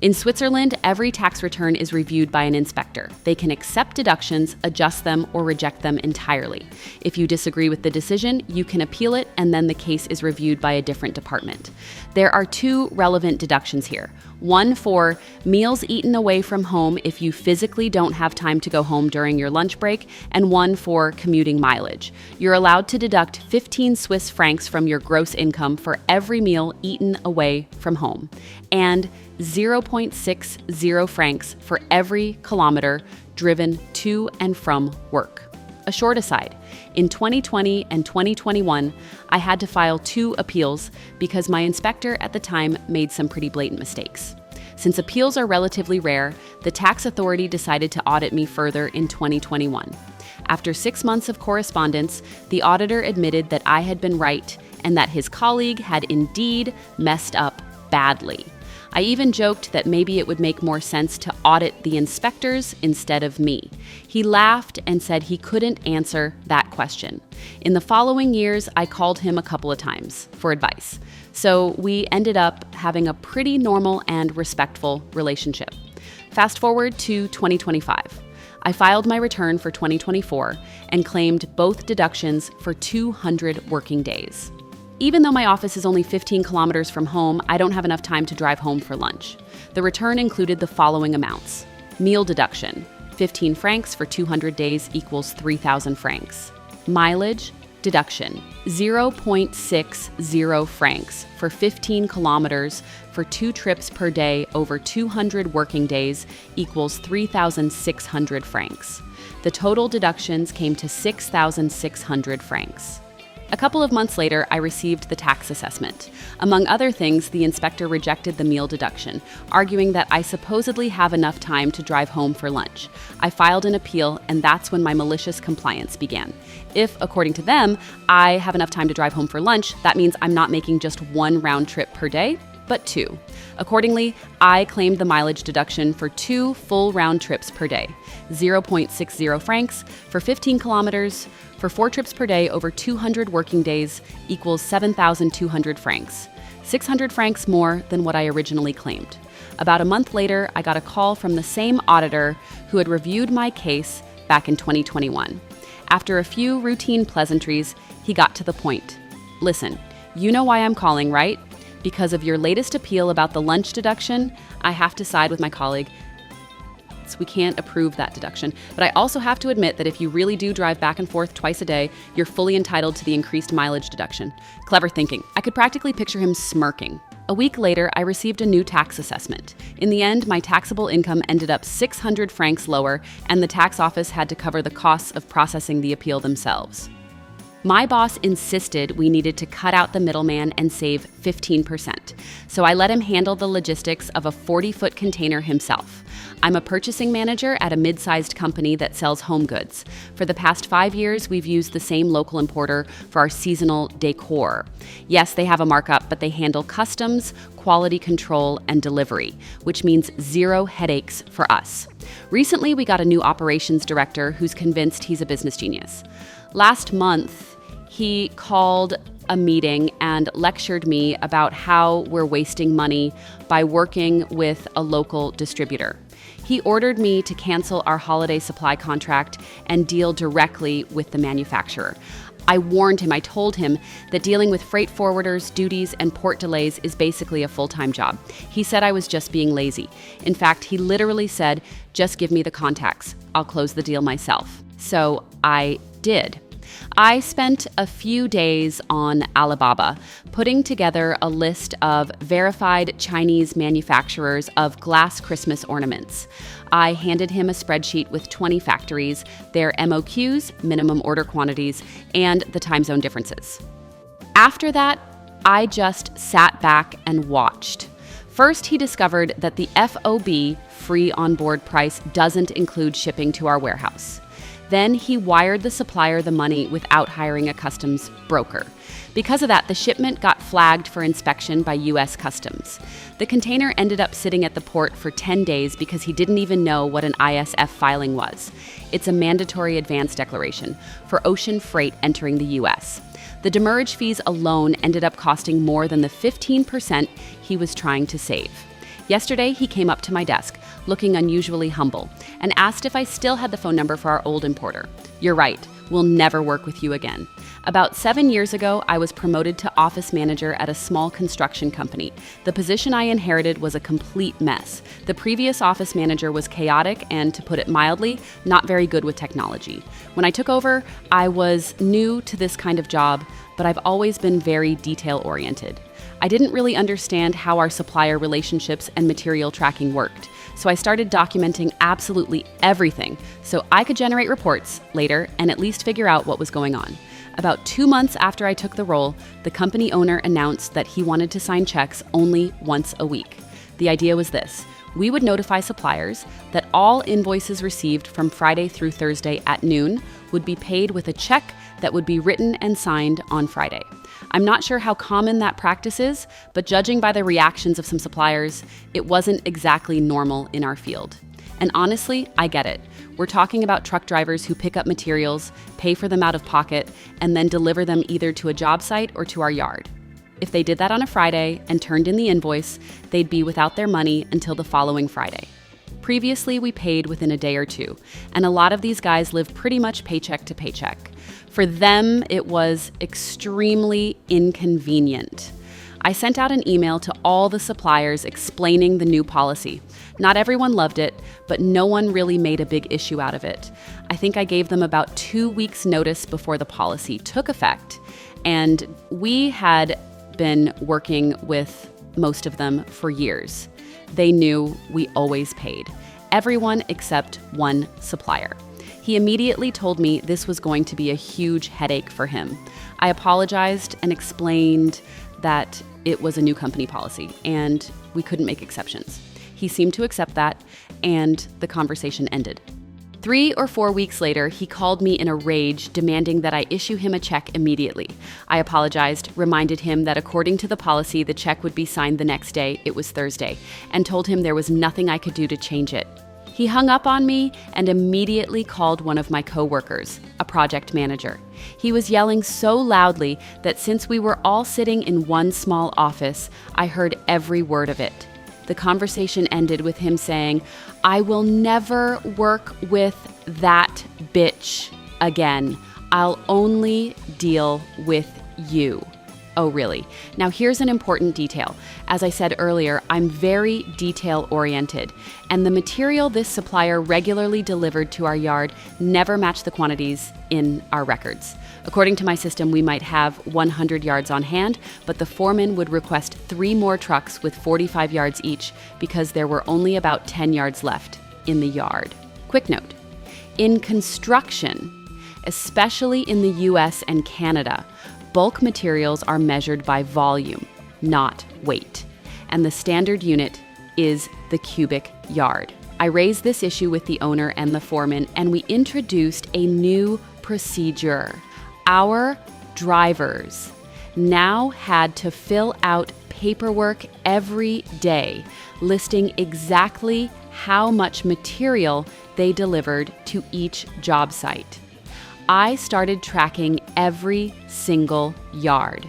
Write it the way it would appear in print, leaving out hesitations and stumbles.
In Switzerland, every tax return is reviewed by an inspector. They can accept deductions, adjust them, or reject them entirely. If you disagree with the decision, you can appeal it, and then the case is reviewed by a different department. There are two relevant deductions here. One for meals eaten away from home if you physically don't have time to go home during your lunch break, and one for commuting mileage. You're allowed to deduct 15 Swiss francs from your gross income for every meal eaten away from home, and 0.60 francs for every kilometer driven to and from work. A short aside, in 2020 and 2021, I had to file 2 appeals because my inspector at the time made some pretty blatant mistakes. Since appeals are relatively rare, the tax authority decided to audit me further in 2021. After 6 months of correspondence, the auditor admitted that I had been right and that his colleague had indeed messed up badly. I even joked that maybe it would make more sense to audit the inspectors instead of me. He laughed and said he couldn't answer that question. In the following years, I called him a couple of times for advice. So we ended up having a pretty normal and respectful relationship. Fast forward to 2025. I filed my return for 2024 and claimed both deductions for 200 working days. Even though my office is only 15 kilometers from home, I don't have enough time to drive home for lunch. The return included the following amounts. Meal deduction, 15 francs for 200 days equals 3,000 francs. Mileage deduction, 0.60 francs for 15 kilometers for 2 trips per day over 200 working days equals 3,600 francs. The total deductions came to 6,600 francs. A couple of months later, I received the tax assessment. Among other things, the inspector rejected the meal deduction, arguing that I supposedly have enough time to drive home for lunch. I filed an appeal, and that's when my malicious compliance began. If, according to them, I have enough time to drive home for lunch, that means I'm not making just 1 round trip per day, but 2. Accordingly, I claimed the mileage deduction for 2 full round trips per day, 0.60 francs for 15 kilometers, for 4 trips per day over 200 working days equals 7,200 francs, 600 francs more than what I originally claimed. About a month later, I got a call from the same auditor who had reviewed my case back in 2021. After a few routine pleasantries, he got to the point. Listen, you know why I'm calling, right? Because of your latest appeal about the lunch deduction, I have to side with my colleague. So we can't approve that deduction. But I also have to admit that if you really do drive back and forth twice a day, you're fully entitled to the increased mileage deduction. Clever thinking. I could practically picture him smirking. A week later, I received a new tax assessment. In the end, my taxable income ended up 600 francs lower, and the tax office had to cover the costs of processing the appeal themselves. My boss insisted we needed to cut out the middleman and save 15%. So I let him handle the logistics of a 40-foot container himself. I'm a purchasing manager at a mid-sized company that sells home goods. For the past 5 years, we've used the same local importer for our seasonal decor. Yes, they have a markup, but they handle customs, quality control, and delivery, which means 0 headaches for us. Recently, we got a new operations director who's convinced he's a business genius. Last month, he called a meeting and lectured me about how we're wasting money by working with a local distributor. He ordered me to cancel our holiday supply contract and deal directly with the manufacturer. I warned him, I told him that dealing with freight forwarders, duties, and port delays is basically a full-time job. He said I was just being lazy. In fact, he literally said, just give me the contacts. I'll close the deal myself. So I did. I spent a few days on Alibaba putting together a list of verified Chinese manufacturers of glass Christmas ornaments. I handed him a spreadsheet with 20 factories, their MOQs, minimum order quantities, and the time zone differences. After that, I just sat back and watched. First, he discovered that the FOB, free onboard price, doesn't include shipping to our warehouse. Then he wired the supplier the money without hiring a customs broker. Because of that, the shipment got flagged for inspection by U.S. Customs. The container ended up sitting at the port for 10 days because he didn't even know what an ISF filing was. It's a mandatory advance declaration for ocean freight entering the U.S. The demurrage fees alone ended up costing more than the 15% he was trying to save. Yesterday, he came up to my desk, looking unusually humble, and asked if I still had the phone number for our old importer. You're right, we'll never work with you again. About 7 years ago, I was promoted to office manager at a small construction company. The position I inherited was a complete mess. The previous office manager was chaotic and, to put it mildly, not very good with technology. When I took over, I was new to this kind of job, but I've always been very detail-oriented. I didn't really understand how our supplier relationships and material tracking worked, so I started documenting absolutely everything so I could generate reports later and at least figure out what was going on. About 2 months after I took the role, the company owner announced that he wanted to sign checks only once a week. The idea was this: we would notify suppliers that all invoices received from Friday through Thursday at noon would be paid with a check that would be written and signed on Friday. I'm not sure how common that practice is, but judging by the reactions of some suppliers, it wasn't exactly normal in our field. And honestly, I get it. We're talking about truck drivers who pick up materials, pay for them out of pocket, and then deliver them either to a job site or to our yard. If they did that on a Friday and turned in the invoice, they'd be without their money until the following Friday. Previously, we paid within a day or two, and a lot of these guys live pretty much paycheck to paycheck. For them, it was extremely inconvenient. I sent out an email to all the suppliers explaining the new policy. Not everyone loved it, but no one really made a big issue out of it. I think I gave them about 2 weeks' notice before the policy took effect, and we had been working with most of them for years. They knew we always paid. Everyone except one supplier. He immediately told me this was going to be a huge headache for him. I apologized and explained that it was a new company policy and we couldn't make exceptions. He seemed to accept that, and the conversation ended. 3 or 4 weeks later, he called me in a rage, demanding that I issue him a check immediately. I apologized, reminded him that according to the policy, the check would be signed the next day, it was Thursday, and told him there was nothing I could do to change it. He hung up on me and immediately called one of my coworkers, a project manager. He was yelling so loudly that since we were all sitting in one small office, I heard every word of it. The conversation ended with him saying, "I will never work with that bitch again. I'll only deal with you." Oh, really? Now here's an important detail. As I said earlier, I'm very detail-oriented, and the material this supplier regularly delivered to our yard never matched the quantities in our records. According to my system, we might have 100 yards on hand, but the foreman would request 3 more trucks with 45 yards each because there were only about 10 yards left in the yard. Quick note: in construction, especially in the US and Canada, bulk materials are measured by volume, not weight, and the standard unit is the cubic yard. I raised this issue with the owner and the foreman, and we introduced a new procedure. Our drivers now had to fill out paperwork every day, listing exactly how much material they delivered to each job site. I started tracking every single yard.